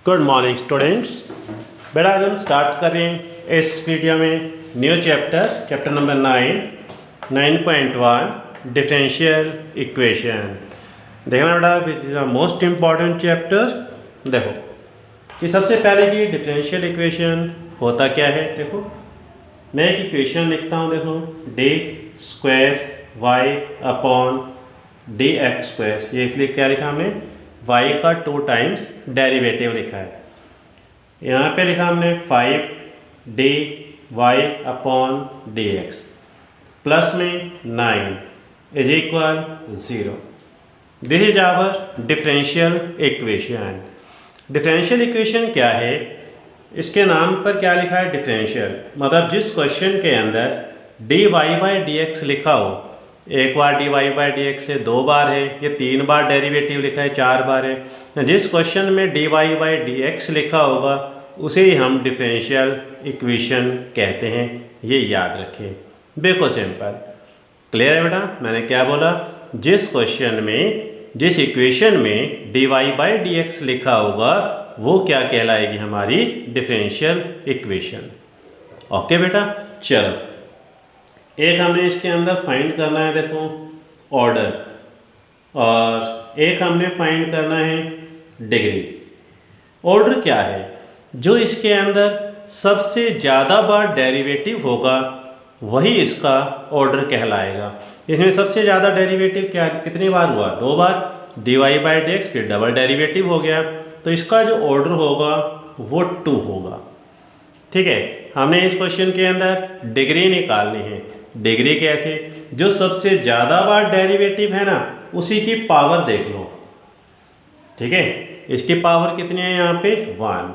Good morning students. बेटा आज हम स्टार्ट करें इस वीडियो में new chapter number 9.1 differential equation. देखना बेटा this is a most important chapter. देखो कि सबसे पहले कि डिफरेंशियल इक्वेशन होता क्या है। देखो मैं एक इक्वेशन लिखता हूँ। देखो d square y upon D x square, ये क्या लिखा हमने, y का 2 टाइम्स डेरिवेटिव लिखा है। यहाँ पे लिखा हमने 5 dy upon D x plus में 9 is equal 0। This is our differential equation. Differential equation क्या है, इसके नाम पर क्या लिखा है डिफरेंशियल, मतलब जिस क्वेश्चन के अंदर dy बाई डी एक्स लिखा हो, एक बार dy बाई डी एक्स से 2 बार है, ये 3 बार डेरिवेटिव लिखा है, 4 बार है। जिस क्वेश्चन में dy बाई डी एक्स लिखा होगा उसे ही हम डिफरेंशियल इक्वेशन कहते हैं, ये याद रखें। बिल्कुल सिंपल, क्लियर है बेटा। मैंने क्या बोला, जिस क्वेश्चन में जिस इक्वेशन में dy बाई डी एक्स लिखा होगा वो क्या कहलाएगी, हमारी डिफरेंशियल इक्वेशन। ओके बेटा, चलो एक हमने इसके अंदर फाइंड करना है, देखो ऑर्डर, और एक हमने फाइंड करना है डिग्री। ऑर्डर क्या है, जो इसके अंदर सबसे ज़्यादा बार डेरिवेटिव होगा वही इसका ऑर्डर कहलाएगा। इसमें सबसे ज़्यादा डेरिवेटिव क्या कितनी बार हुआ, 2 बार, dy बाई डी एक्स, फिर डबल डेरिवेटिव हो गया, तो इसका जो ऑर्डर होगा वो 2 होगा। ठीक है, हमने इस क्वेश्चन के अंदर डिग्री निकालनी है। डिग्री कैसे, जो सबसे ज़्यादा बार डेरिवेटिव है ना उसी की पावर देख लो। ठीक है, इसकी पावर कितनी है यहाँ पे 1।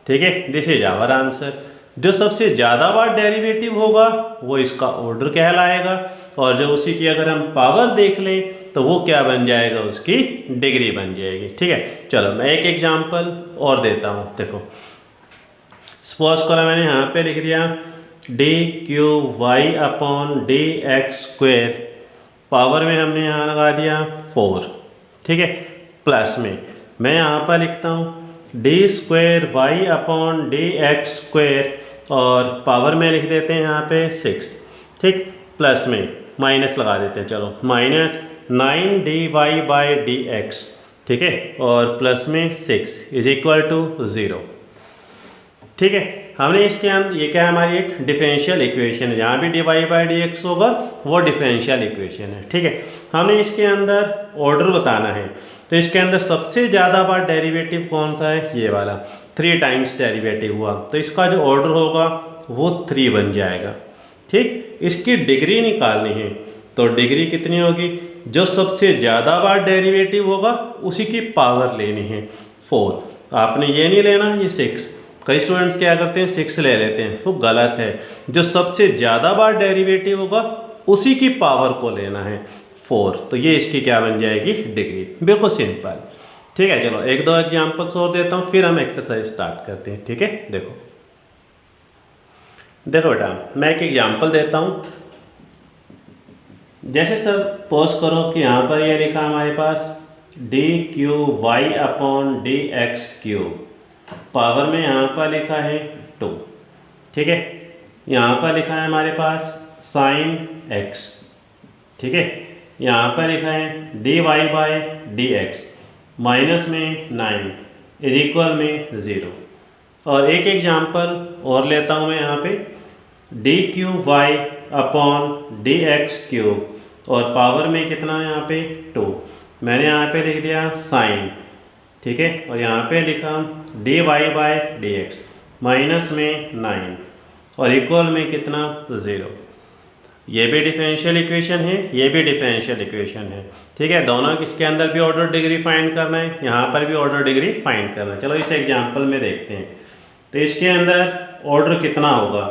ठीक है, दिस इज आवर आंसर। जो सबसे ज़्यादा बार डेरिवेटिव होगा वो इसका ऑर्डर कहलाएगा, और जो उसी की अगर हम पावर देख लें तो वो क्या बन जाएगा, उसकी डिग्री बन जाएगी। ठीक है, चलो मैं एक एग्जाम्पल और देता हूँ। देखो सपोज करो मैंने यहाँ पे लिख दिया d Q Y upon D x square, power में हमने यहाँ लगा दिया 4। ठीक है, प्लस में मैं यहाँ पर लिखता हूँ d square y upon D x square, और पावर में लिख देते हैं यहाँ पे 6। ठीक, प्लस में माइनस लगा देते हैं, चलो minus 9 d Y by D x. ठीक है, और प्लस में 6 इज इक्वल टू 0। ठीक है, हमने इसके अंदर ये क्या है, हमारी एक डिफरेंशियल इक्वेशन है, जहाँ भी dy बाई डी एक्स होगा वो डिफरेंशियल इक्वेशन है। ठीक है, हमने इसके अंदर ऑर्डर बताना है, तो इसके अंदर सबसे ज़्यादा बार डेरिवेटिव कौन सा है, ये वाला 3 टाइम्स डेरिवेटिव हुआ, तो इसका जो ऑर्डर होगा वो 3 बन जाएगा। ठीक, इसकी डिग्री निकालनी है, तो डिग्री कितनी होगी, जो सबसे ज़्यादा बार डेरिवेटिव होगा उसी की पावर लेनी है 4। आपने ये नहीं लेना ये 6, कई स्टूडेंट्स क्या करते हैं 6 ले लेते हैं, वो गलत है। जो सबसे ज़्यादा बार डेरिवेटिव होगा उसी की पावर को लेना है 4, तो ये इसकी क्या बन जाएगी, डिग्री। बिल्कुल सिंपल। ठीक है, चलो 1-2 एग्जाम्पल्स और देता हूँ, फिर हम एक्सरसाइज स्टार्ट करते हैं। ठीक है, देखो बेटा मैं एक एग्जाम्पल देता हूँ। जैसे सपोज करो कि यहाँ पर ये लिखा हमारे पास D Q Y upon D x cube, power में यहाँ पर लिखा है 2। ठीक है, यहाँ पर लिखा है हमारे पास साइन x। ठीक है, यहाँ पर लिखा है dy by D x, minus में 9 इज इक्वल में 0। और एक एग्जाम्पल और लेता हूँ मैं यहाँ पे d Q Y upon D x cube, और पावर में कितना है यहाँ पे 2, मैंने यहाँ पे लिख दिया साइन। ठीक है, और यहाँ पे लिखा dy by D x, minus में 9 और इक्वल में कितना 0। ये भी डिफरेंशियल इक्वेशन है, ये भी डिफरेंशियल इक्वेशन है। ठीक है, दोनों किसके अंदर भी ऑर्डर डिग्री फाइंड करना है, यहाँ पर भी ऑर्डर डिग्री फाइंड करना है। चलो इस एग्जाम्पल में देखते हैं, तो इसके अंदर ऑर्डर कितना होगा,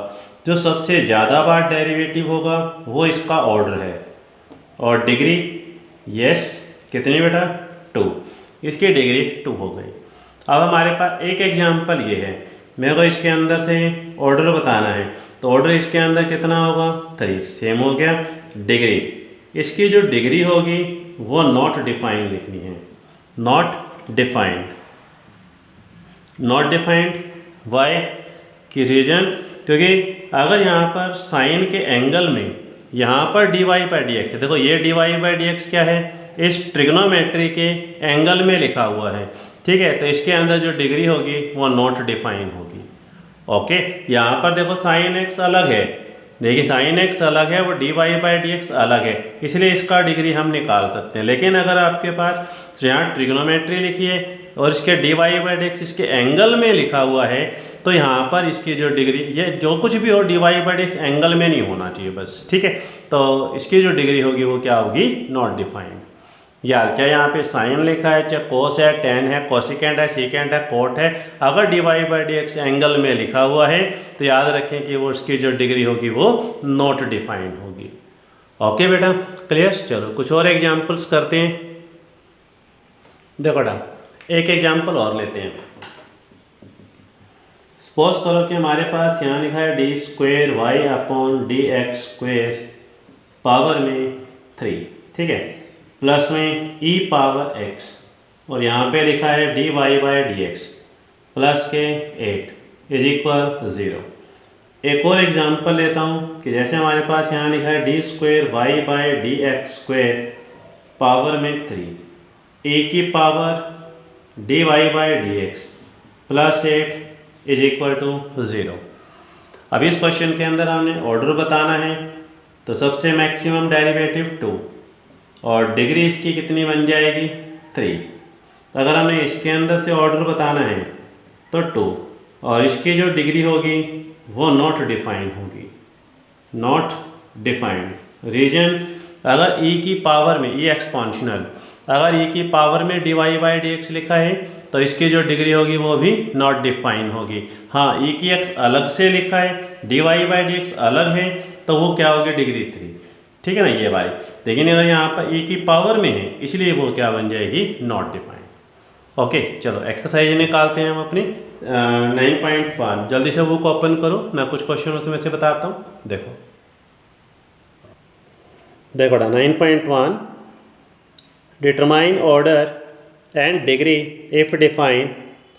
जो सबसे ज़्यादा बार डेरिवेटिव होगा वो इसका ऑर्डर है, और डिग्री यस कितनी बेटा 2, इसकी डिग्री 2 हो गई। अब हमारे पास एक एग्जाम्पल ये है, मेरे को इसके अंदर से ऑर्डर बताना है, तो ऑर्डर इसके अंदर कितना होगा 3, सेम हो गया। डिग्री, इसकी जो डिग्री होगी वो नॉट डिफाइंड लिखनी है, not defined. Not defined. Why की रीजन, क्योंकि अगर यहाँ पर साइन के एंगल में यहाँ पर dy बाई डी एक्स है, देखो ये dy बाई डी एक्स क्या है, इस ट्रिग्नोमेट्री के एंगल में लिखा हुआ है, ठीक है। तो इसके अंदर जो डिग्री होगी वो नॉट डिफाइन होगी। ओके, यहाँ पर देखो साइन एक्स अलग है, देखिए साइन एक्स अलग है, वो dy बाई डी एक्स अलग है, इसलिए इसका डिग्री हम निकाल सकते हैं। लेकिन अगर आपके पास यहाँ ट्रिग्नोमेट्री लिखी है और इसके dy बाई डी एक्स इसके एंगल में लिखा हुआ है, तो यहाँ पर इसकी जो डिग्री, ये जो कुछ भी हो dy by D x angle में नहीं होना चाहिए बस, ठीक है। तो इसकी जो डिग्री होगी वो क्या होगी, नॉट डिफाइंड। या चाहे यहाँ पे साइन लिखा है, चाहे कोस है, टेन है, कोसिकेंट है, सीकेंट है, कोट है, अगर dy by D x angle में लिखा हुआ है तो याद रखें कि वो उसकी जो डिग्री होगी वो नॉट डिफाइंड होगी। ओके बेटा, क्लियर। चलो कुछ और एग्जांपल्स करते हैं। देखो बेटा, एक एग्जांपल और लेते हैं। सपोज करो कि हमारे पास यहाँ लिखा है D square y upon D x square power में 3, ठीक है, प्लस में e पावर x, और यहाँ पे लिखा है dy by D x plus के 8 इज इक्वल 0। एक और एग्जांपल लेता हूँ कि जैसे हमारे पास यहाँ लिखा है D square Y by D x square power में 3 e की power dy by D x plus 8 is equal to 0। अब इस क्वेश्चन के अंदर हमने ऑर्डर बताना है, तो सबसे मैक्सिमम डेरिवेटिव 2 और डिग्री इसकी कितनी बन जाएगी, 3। अगर हमें इसके अंदर से ऑर्डर बताना है तो 2, और इसकी जो डिग्री होगी वो नॉट डिफाइंड होगी, नॉट डिफाइंड। रीजन, अगर e की पावर में, e एक्सपोनेंशियल, अगर e की पावर में dy बाई डी एक्स लिखा है तो इसकी जो डिग्री होगी वो भी नॉट डिफाइन होगी। हाँ, e की x अलग से लिखा है, dy बाई डी एक्स अलग है, तो वो क्या होगी, डिग्री 3, ठीक है ना ये भाई। लेकिन अगर यहाँ पर e की पावर में है इसलिए वो क्या बन जाएगी, नॉट डिफाइंड। ओके, चलो एक्सरसाइज निकालते हैं हम अपनी 9.1। जल्दी से बुक ओपन करो, मैं कुछ क्वेश्चन उसमें से बताता हूँ। देखो देखो 9.1, determine order and degree if define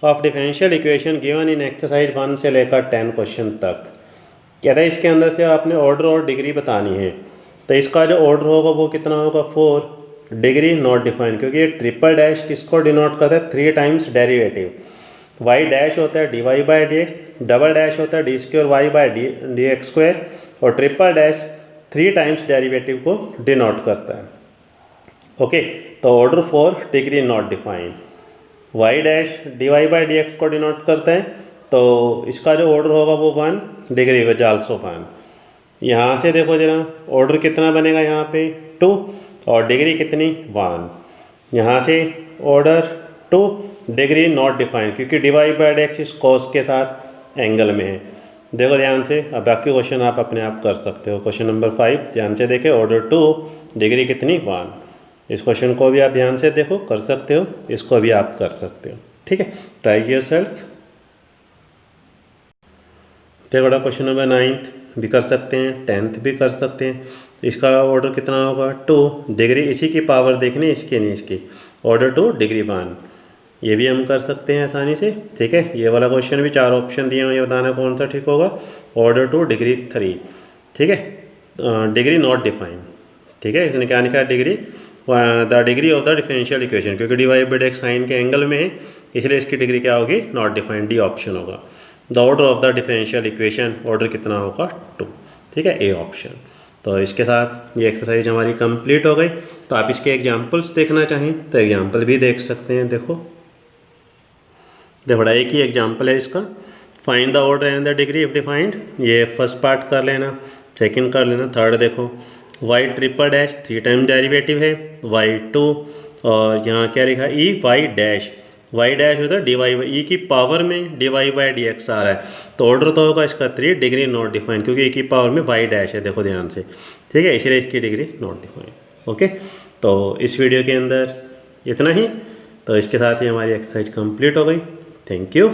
of differential equation given in exercise 1 से लेकर 10 क्वेश्चन तक। कहता है इसके अंदर से आपने ऑर्डर और डिग्री बतानी है, तो इसका जो ऑर्डर होगा वो कितना होगा, 4, डिग्री नॉट डिफाइंड, क्योंकि ये ट्रिपल डैश किसको डिनोट करता है, 3 टाइम्स डेरिवेटिव। वाई डैश होता है dy by D X, double dash होता है D square Y by D x square, और ट्रिपल डैश 3 टाइम्स डेरिवेटिव को डिनोट करता है। ओके, तो order 4, degree not defined. Y dash dy by D X को डिनोट करता है, तो इसका जो ऑर्डर होगा वो 1, डिग्री विज आल्सो 1। यहाँ से देखो जरा ऑर्डर कितना बनेगा, यहाँ पे 2 और डिग्री कितनी, 1। यहाँ से ऑर्डर 2, डिग्री नॉट डिफाइंड, क्योंकि dy बाई डी एक्स इस कॉस के साथ एंगल में है। देखो ध्यान से, अब बाकी क्वेश्चन आप अपने आप कर सकते हो। क्वेश्चन नंबर 5 ध्यान से देखें, ऑर्डर 2, डिग्री कितनी, 1। इस क्वेश्चन को भी आप ध्यान से देखो, कर सकते हो, इसको भी आप कर सकते हो, ठीक है। Try yourself. देखो बड़ा क्वेश्चन नंबर 9 भी कर सकते हैं, 10th भी कर सकते हैं। इसका ऑर्डर कितना होगा, 2, डिग्री इसी की पावर देखनी, इसकी नहीं इसकी, ऑर्डर 2, डिग्री 1। ये भी हम कर सकते हैं आसानी से, ठीक है। ये वाला क्वेश्चन भी 4 ऑप्शन दिए हैं, ये बताना कौन सा ठीक होगा, ऑर्डर 2, डिग्री 3, ठीक है। डिग्री नॉट डिफाइंड, ठीक है। इसने क्या लिखा है, degree, the degree of the differential equation, क्योंकि dy by D X sine के एंगल में है इसलिए इसकी डिग्री क्या होगी, नॉट डिफाइंड, डी ऑप्शन होगा। The order of the differential equation, order कितना होगा, 2, ठीक है, ए ऑप्शन। तो इसके साथ ये एक्सरसाइज हमारी कंप्लीट हो गई। तो आप इसके एग्जांपल्स देखना चाहें तो एग्जांपल भी देख सकते हैं। देखो बड़ा एक ही एग्जांपल है इसका, find the order and the degree if defined. ये फर्स्ट पार्ट कर लेना, सेकंड कर लेना, थर्ड देखो Y triple dash 3 time derivative है, वाई 2, और यहाँ क्या लिखा है, E Y dash, Y dash होता है डी वाई बाई, ई की पावर में D Y by D X आ रहा है, तो ऑर्डर तो होगा इसका 3, डिग्री नॉट डिफाइंड, क्योंकि ई की पावर में वाई डैश है, देखो ध्यान से, ठीक है, इसलिए इसकी डिग्री नॉट डिफाइंड। ओके, तो इस वीडियो के अंदर इतना ही। तो इसके साथ ही हमारी एक्सरसाइज कंप्लीट हो गई। Thank you.